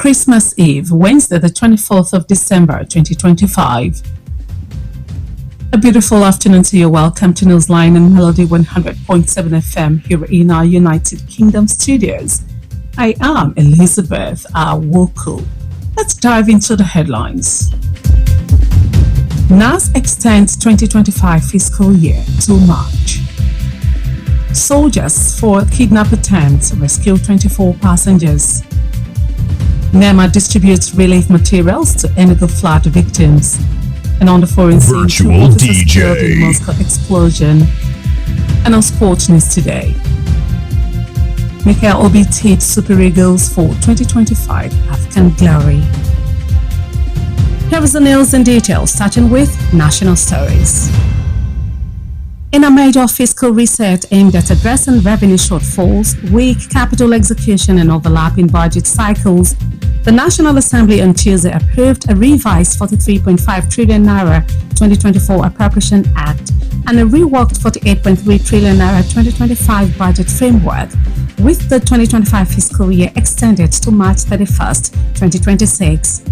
Christmas Eve, Wednesday, the 24th of December, 2025. A beautiful afternoon to you. Welcome to Newsline and Melody 100.7 FM here in our United Kingdom studios. I am Elizabeth Awoku. Let's dive into the headlines. NAS extends 2025 fiscal year to March. Soldiers for kidnap attempt rescue 24 passengers. NEMA distributes relief materials to Enugu flood victims. And on the foreign scene, Virtual DJ killed in Moscow explosion. And on sports news today, Michael Obi tips Super Eagles for 2025 African Glory. Here is the news in detail, starting with national stories. In a major fiscal reset aimed at addressing revenue shortfalls, weak capital execution and overlapping budget cycles, the National Assembly on Tuesday approved a revised 43.5 trillion naira 2024 Appropriation Act and a reworked 48.3 trillion naira 2025 budget framework, with the 2025 fiscal year extended to March 31st, 2026.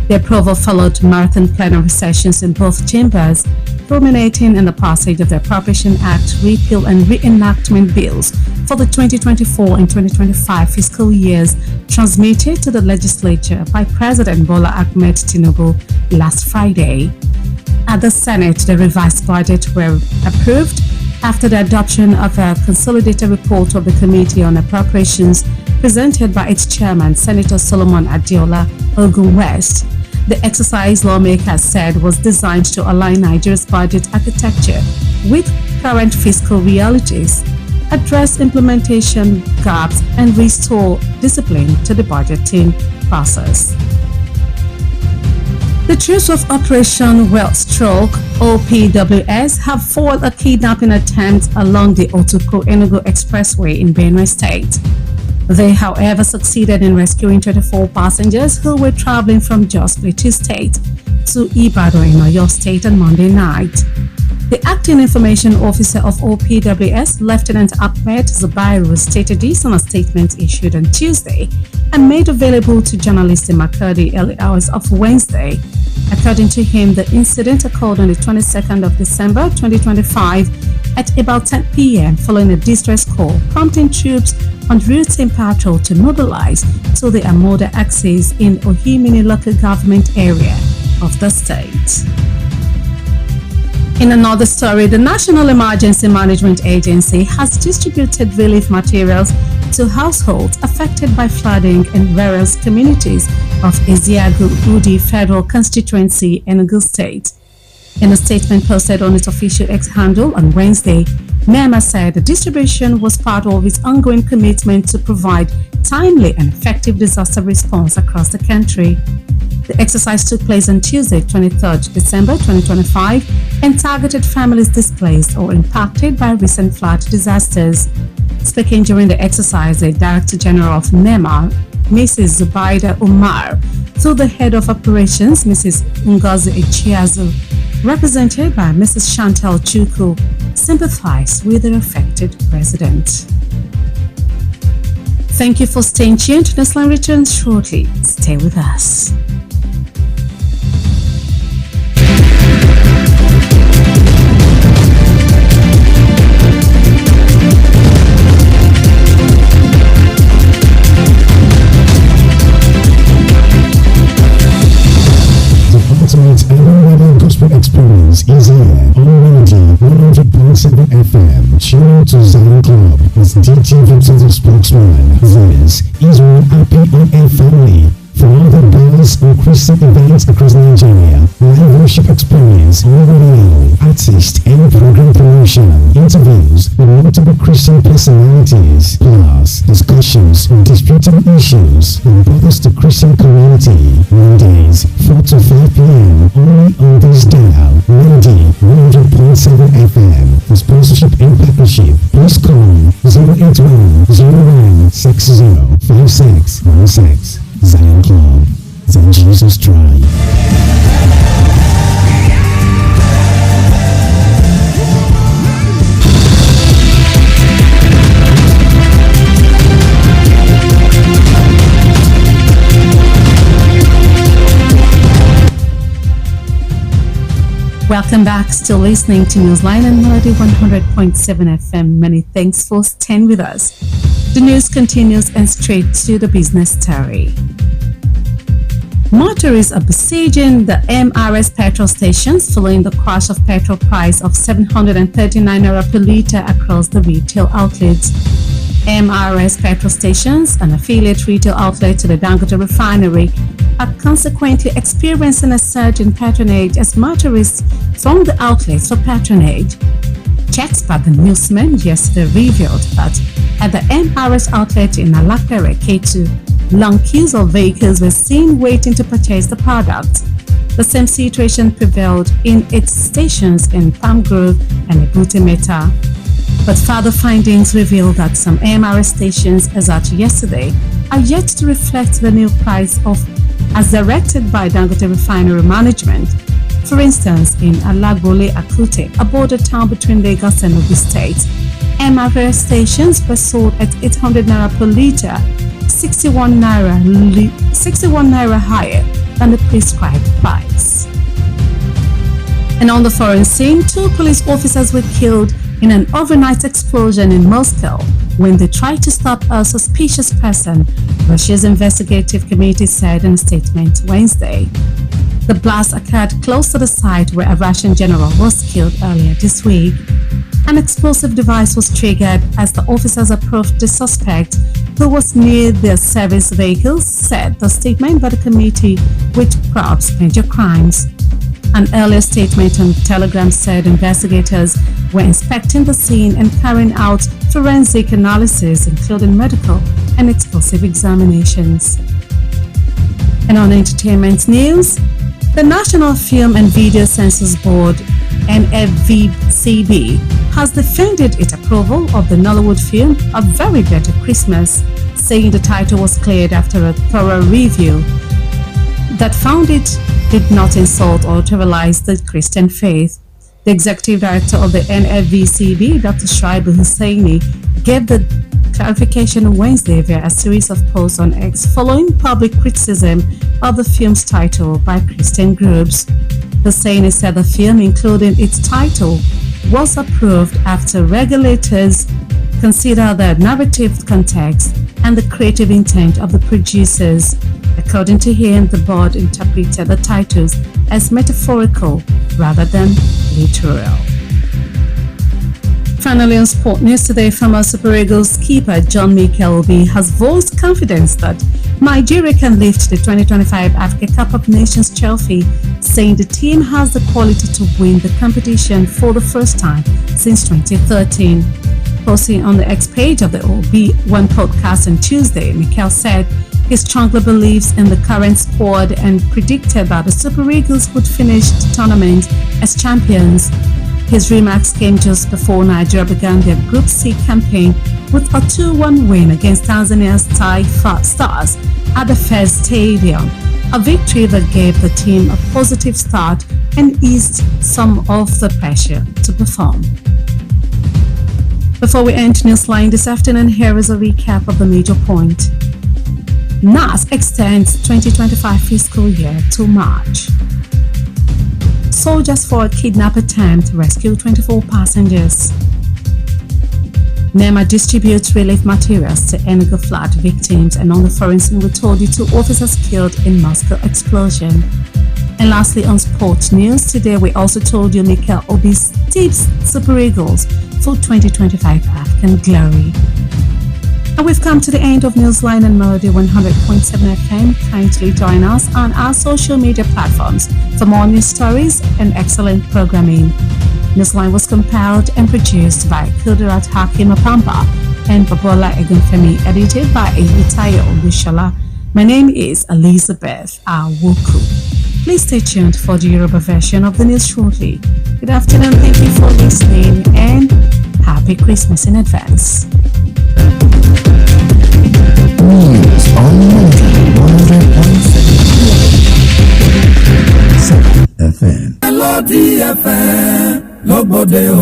The approval followed marathon plenary sessions in both chambers, culminating in the passage of the Appropriation Act repeal and reenactment bills for the 2024 and 2025 fiscal years, transmitted to the legislature by President Bola Ahmed Tinubu last Friday. At the Senate, the revised budget were approved after the adoption of a consolidated report of the Committee on Appropriations presented by its chairman, Senator Solomon Adiola Ogun West. The exercise, lawmakers said, was designed to align Nigeria's budget architecture with current fiscal realities, address implementation gaps, and restore discipline to the budgeting process. The troops of Operation Wellstroke, OPWS, have foiled a kidnapping attempt along the Otuko-Enugu Expressway in Benue State. They, however, succeeded in rescuing 24 passengers who were traveling from Jos Plateau State to Ibadan in Oyo State on Monday night. The acting information officer of OPWS, Lieutenant Ahmed Zubairu, stated this on a statement issued on Tuesday and made available to journalists in Makurdi early hours of Wednesday. According to him, the incident occurred on the 22nd of December 2025 at about 10 p.m. following a distress call, prompting troops on routine patrol to mobilize to the Amoda axis in Ohimini local government area of the state. In another story, the National Emergency Management Agency has distributed relief materials to households affected by flooding in various communities of Eziagu Udi Federal Constituency, Enugu State. In a statement posted on its official X handle on Wednesday, NEMA said the distribution was part of its ongoing commitment to provide timely and effective disaster response across the country. The exercise took place on Tuesday, 23rd December 2025, and targeted families displaced or impacted by recent flood disasters. Speaking during the exercise, the Director General of NEMA, Mrs. Zubaida Umar, to the Head of Operations, Mrs. Ngozi Echiazu, represented by Mrs. Chantal Chuku, sympathized with the affected resident. Thank you for staying tuned. Newsline returns shortly. Stay with us. Gospel experience is here on Melody 100.7 FM. Tune in to Zion Club with DJ Vincent spokesman. This is one happy on family. For all the bands or Christian events across Nigeria, live worship experience, radio, artist and program promotion, interviews with multiple Christian personalities, plus discussions on disputed issues important to Christian community. Mondays 4 to 5 p.m. only on this dial, Melody 100.7 FM. For sponsorship and partnership, please call 081-0160-5616. Zion Club, then Jesus Drive. Welcome back. Still listening to Newsline and Melody 100.7 FM. Many thanks for staying with us. The news continues and straight to the business story. Motorists are besieging the MRS petrol stations following the crash of petrol price of 739 naira per litre across the retail outlets. MRS petrol stations, an affiliate retail outlet to the Dangote refinery, are consequently experiencing a surge in patronage as motorists throng the outlets for patronage. Checks by the Newsman yesterday revealed that at the MRS outlet in Alakere, K2, long queues of vehicles were seen waiting to purchase the product. The same situation prevailed in its stations in Palm Grove and Ebute Metta. But further findings reveal that some MRS stations as at yesterday are yet to reflect the new price of as directed by Dangote refinery management. For instance, in Alagbole Akute, a border town between Lagos and Ogun State, MRS stations were sold at 800 naira per litre, 61 naira higher than the prescribed price. And on the foreign scene, 2 police officers were killed in an overnight explosion in Moscow when they tried to stop a suspicious person, Russia's investigative committee said in a statement Wednesday. The blast occurred close to the site where a Russian general was killed earlier this week. An explosive device was triggered as the officers approached the suspect, who was near their service vehicles, said the statement by the committee, which probes major crimes. An earlier statement on Telegram said investigators were inspecting the scene and carrying out forensic analysis, including medical and explosive examinations. And on entertainment news, the National Film and Video Censors Board, NFVCB, has defended its approval of the Nollywood film A Very Better Christmas, saying the title was cleared after a thorough review that found it did not insult or trivialize the Christian faith. The executive director of the NFVCB, Dr. Shaibu Hussaini, gave the clarification on Wednesday via a series of posts on X following public criticism of the film's title by Christian groups. Hussaini said the film, including its title, was approved after regulators consider the narrative context and the creative intent of the producers. According to him, the board interpreted the titles as metaphorical rather than literal. Finally, on sport news today, former Super Eagles keeper John Mikel Obi has voiced confidence that Nigeria can lift the 2025 Africa Cup of Nations trophy, saying the team has the quality to win the competition for the first time since 2013. Posting on the X page of the OB1 podcast on Tuesday, Mikel said he strongly believes in the current squad and predicted that the Super Eagles would finish the tournament as champions. His remarks came just before Nigeria began their Group C campaign with a 2-1 win against Tanzania's Stars at the Fez Stadium, a victory that gave the team a positive start and eased some of the pressure to perform. Before we end Newsline this afternoon, here is a recap of the major point. NAS extends 2025 fiscal year to March. Soldiers for a kidnap attempt rescue 24 passengers. NEMA distributes relief materials to Enugu flood victims, and on the foreign scene we told you 2 officers killed in Moscow explosion. And lastly, on sports news today, we also told you Mikel Obi tips Super Eagles for 2025 African glory. And we've come to the end of Newsline and Melody 100.7 FM. Kindly join us on our social media platforms for more news stories and excellent programming. Newsline was compiled and produced by Kudirat Hakim Apamba and Babola Egunfemi, edited by Eyitayo Olushola. My name is Elizabeth Awoku. Please stay tuned for the Yoruba version of the news shortly. Good afternoon, thank you for listening, and Happy Christmas in advance. News on Melody 100.7 FM. Melody FM,